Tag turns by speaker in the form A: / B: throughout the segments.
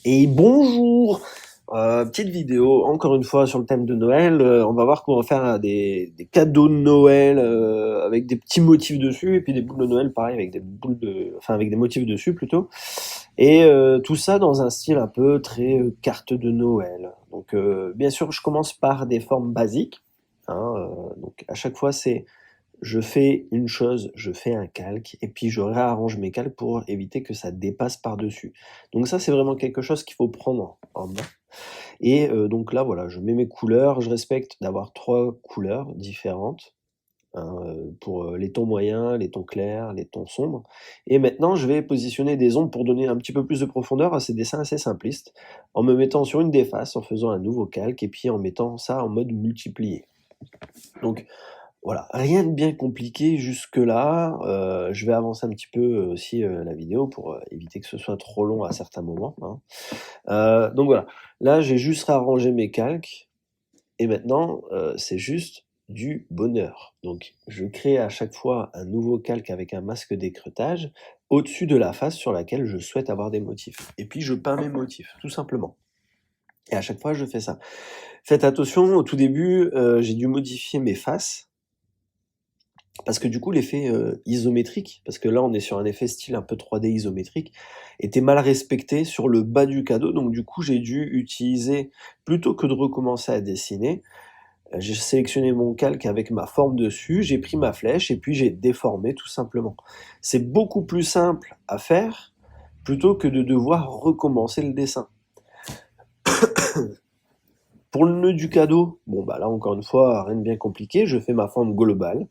A: Et bonjour! Petite vidéo, encore une fois sur le thème de Noël. On va voir comment faire des cadeaux de Noël avec des petits motifs dessus, et puis des boules de Noël pareil avec avec des motifs dessus plutôt. Et tout ça dans un style un peu très carte de Noël. Donc bien sûr, je commence par des formes basiques, hein, donc à chaque fois c'est je fais une chose, je fais un calque et puis je réarrange mes calques pour éviter que ça dépasse par-dessus. Donc ça, c'est vraiment quelque chose qu'il faut prendre en main. Et donc là, voilà, je mets mes couleurs, je respecte d'avoir 3 couleurs différentes, hein, pour, les tons moyens, les tons clairs, les tons sombres. Et maintenant, je vais positionner des ombres pour donner un petit peu plus de profondeur à ces dessins assez simplistes, en me mettant sur une des faces, en faisant un nouveau calque et puis en mettant ça en mode multiplié. Donc voilà, rien de bien compliqué jusque-là. Je vais avancer un petit peu aussi la vidéo pour éviter que ce soit trop long à certains moments, hein. Donc voilà, là j'ai juste réarrangé mes calques et maintenant c'est juste du bonheur. Donc je crée à chaque fois un nouveau calque avec un masque d'écreutage au-dessus de la face sur laquelle je souhaite avoir des motifs. Et puis je peins mes motifs, tout simplement. Et à chaque fois je fais ça. Faites attention, au tout début j'ai dû modifier mes faces parce que du coup, l'effet isométrique, parce que là, on est sur un effet style un peu 3D isométrique, était mal respecté sur le bas du cadeau. Donc du coup, j'ai dû utiliser, plutôt que de recommencer à dessiner, j'ai sélectionné mon calque avec ma forme dessus, j'ai pris ma flèche et puis j'ai déformé tout simplement. C'est beaucoup plus simple à faire plutôt que de devoir recommencer le dessin. Pour le nœud du cadeau, bon bah là encore une fois, rien de bien compliqué, je fais ma forme globale,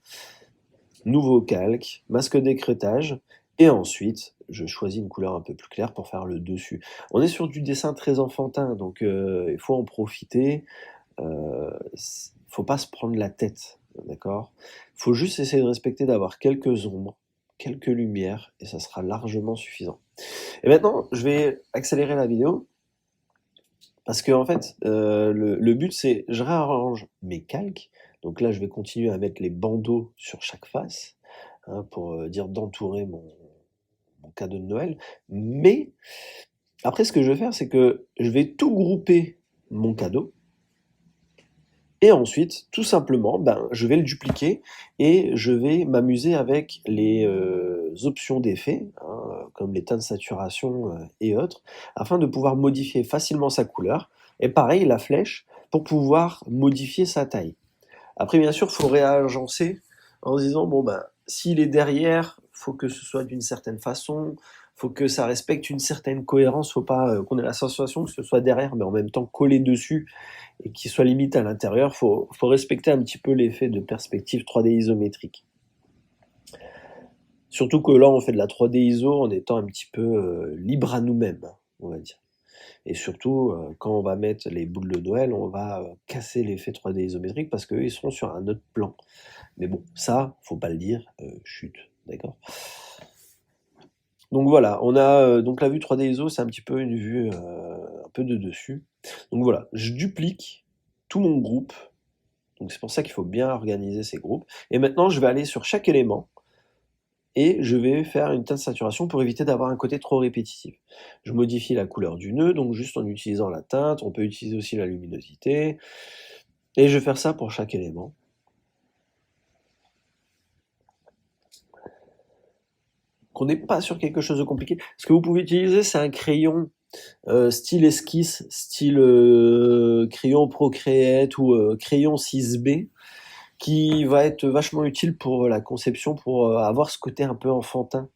A: nouveau calque, masque d'écreutage, et ensuite je choisis une couleur un peu plus claire pour faire le dessus. On est sur du dessin très enfantin, donc il faut en profiter, faut pas se prendre la tête, d'accord? Faut juste essayer de respecter, d'avoir quelques ombres, quelques lumières, et ça sera largement suffisant. Et maintenant, je vais accélérer la vidéo, parce que en fait, le but c'est, je réarrange mes calques, donc là je vais continuer à mettre les bandeaux sur chaque face, hein, pour dire d'entourer mon cadeau de Noël. Mais après, ce que je vais faire, c'est que je vais tout grouper mon cadeau. Et ensuite, tout simplement, ben, je vais le dupliquer et je vais m'amuser avec les options d'effet, hein, comme les teintes de saturation et autres, afin de pouvoir modifier facilement sa couleur. Et pareil, la flèche, pour pouvoir modifier sa taille. Après, bien sûr, il faut réagencer en se disant, bon, ben, s'il est derrière, faut que ce soit d'une certaine façon, faut que ça respecte une certaine cohérence, faut pas qu'on ait la sensation que ce soit derrière, mais en même temps collé dessus, et qu'il soit limite à l'intérieur. Faut respecter un petit peu l'effet de perspective 3D isométrique. Surtout que là, on fait de la 3D iso en étant un petit peu libre à nous-mêmes, on va dire. Et surtout, quand on va mettre les boules de Noël, on va casser l'effet 3D isométrique parce qu'eux, ils seront sur un autre plan. Mais bon, ça, faut pas le dire, chut, d'accord. Donc voilà, on a donc la vue 3D ISO, c'est un petit peu une vue un peu de dessus. Donc voilà, je duplique tout mon groupe, donc c'est pour ça qu'il faut bien organiser ces groupes. Et maintenant, je vais aller sur chaque élément et je vais faire une teinte de saturation pour éviter d'avoir un côté trop répétitif. Je modifie la couleur du nœud, donc juste en utilisant la teinte, on peut utiliser aussi la luminosité, et je vais faire ça pour chaque élément. Qu'on n'est pas sur quelque chose de compliqué. Ce que vous pouvez utiliser, c'est un crayon style esquisse, style crayon Procreate ou crayon 6B, qui va être vachement utile pour la conception, pour avoir ce côté un peu enfantin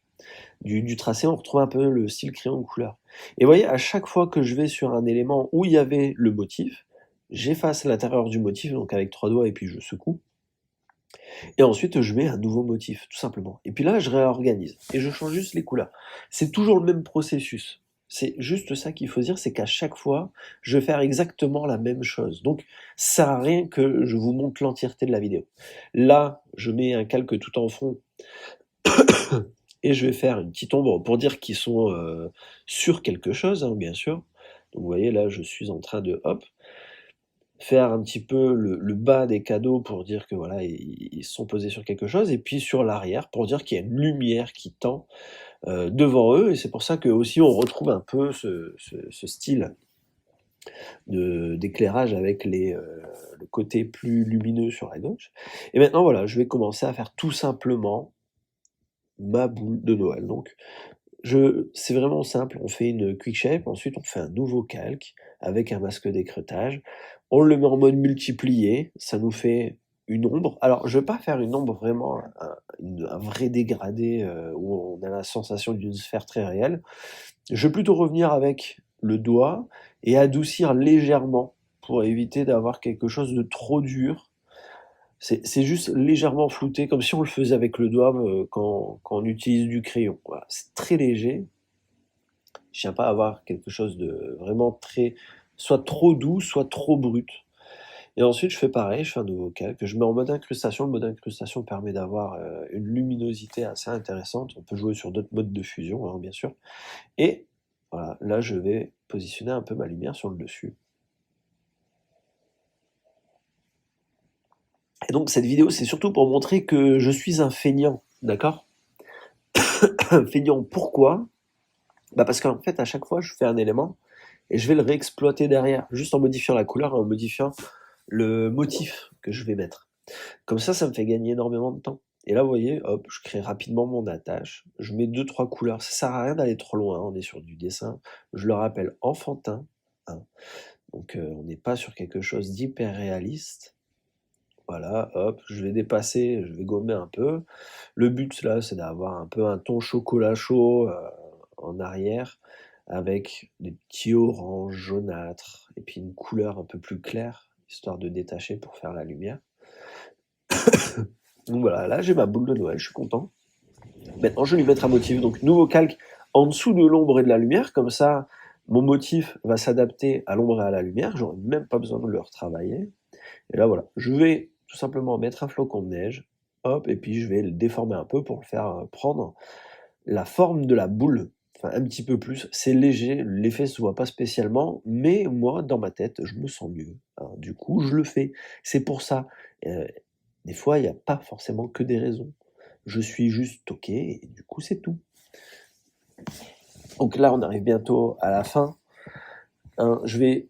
A: du tracé. On retrouve un peu le style crayon de couleur. Et vous voyez, à chaque fois que je vais sur un élément où il y avait le motif, j'efface l'intérieur du motif, donc avec 3 doigts, et puis je secoue. Et ensuite, je mets un nouveau motif, tout simplement. Et puis là, je réorganise. Et je change juste les couleurs. C'est toujours le même processus. C'est juste ça qu'il faut dire, c'est qu'à chaque fois, je vais faire exactement la même chose. Donc, ça sert à rien que je vous montre l'entièreté de la vidéo. Là, je mets un calque tout en fond et je vais faire une petite ombre pour dire qu'ils sont sur quelque chose, hein, bien sûr. Donc, vous voyez, là, je suis en train de, hop, faire un petit peu le bas des cadeaux pour dire que voilà, ils sont posés sur quelque chose, et puis sur l'arrière pour dire qu'il y a une lumière qui tend devant eux, et c'est pour ça que aussi on retrouve un peu ce style d'éclairage avec le côté plus lumineux sur la gauche. Et maintenant voilà, je vais commencer à faire tout simplement ma boule de Noël. Donc c'est vraiment simple, on fait une quick shape, ensuite on fait un nouveau calque avec un masque d'écreutage. On le met en mode multiplié, ça nous fait une ombre. Alors je vais pas faire une ombre vraiment, un vrai dégradé où on a la sensation d'une sphère très réelle. Je vais plutôt revenir avec le doigt et adoucir légèrement pour éviter d'avoir quelque chose de trop dur. C'est juste légèrement flouté, comme si on le faisait avec le doigt quand on utilise du crayon. Voilà, c'est très léger. Je tiens pas à avoir quelque chose de vraiment très, soit trop doux, soit trop brut. Et ensuite, je fais pareil, je fais un nouveau calque, je mets en mode incrustation. Le mode incrustation permet d'avoir une luminosité assez intéressante. On peut jouer sur d'autres modes de fusion, hein, bien sûr. Et voilà, là, je vais positionner un peu ma lumière sur le dessus. Et donc, cette vidéo, c'est surtout pour montrer que je suis un feignant, d'accord? Un feignant, pourquoi? Bah parce qu'en fait, à chaque fois, je fais un élément et je vais le réexploiter derrière, juste en modifiant la couleur et en modifiant le motif que je vais mettre. Comme ça me fait gagner énormément de temps. Et là, vous voyez, hop, je crée rapidement mon attache, je mets 2-3 couleurs, ça sert à rien d'aller trop loin, on est sur du dessin, je le rappelle, enfantin, hein. Donc on n'est pas sur quelque chose d'hyper réaliste. Voilà, hop, je vais dépasser, je vais gommer un peu. Le but là, c'est d'avoir un peu un ton chocolat chaud en arrière, avec des petits oranges jaunâtres, et puis une couleur un peu plus claire, histoire de détacher pour faire la lumière. Donc voilà, là j'ai ma boule de Noël, je suis content. Maintenant je vais lui mettre un motif, donc nouveau calque en dessous de l'ombre et de la lumière, comme ça mon motif va s'adapter à l'ombre et à la lumière, j'aurai même pas besoin de le retravailler. Et là voilà, je vais tout simplement mettre un flocon de neige, hop, et puis je vais le déformer un peu pour le faire prendre la forme de la boule, enfin un petit peu plus. C'est léger, l'effet se voit pas spécialement, mais moi, dans ma tête, je me sens mieux, hein. Du coup, je le fais. C'est pour ça, des fois, il n'y a pas forcément que des raisons. Je suis juste OK et du coup, c'est tout. Donc là, on arrive bientôt à la fin, hein. Je vais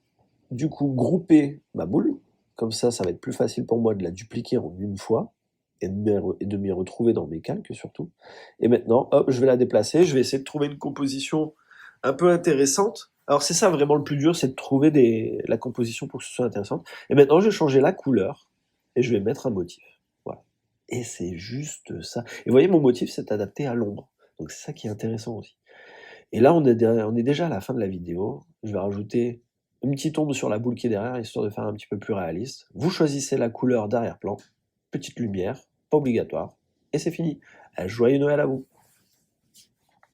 A: du coup grouper ma boule, comme ça va être plus facile pour moi de la dupliquer en une fois et de m'y retrouver dans mes calques surtout. Et maintenant, hop, je vais la déplacer, je vais essayer de trouver une composition un peu intéressante. Alors c'est ça vraiment le plus dur, c'est de trouver la composition pour que ce soit intéressante. Et maintenant, je vais changer la couleur et je vais mettre un motif. Voilà. Et c'est juste ça. Et vous voyez, mon motif s'est adapté à l'ombre. Donc c'est ça qui est intéressant aussi. Et là, on est déjà à la fin de la vidéo. Je vais rajouter une petite ombre sur la boule qui est derrière, histoire de faire un petit peu plus réaliste. Vous choisissez la couleur d'arrière-plan, petite lumière, pas obligatoire, et c'est fini. Joyeux Noël à vous!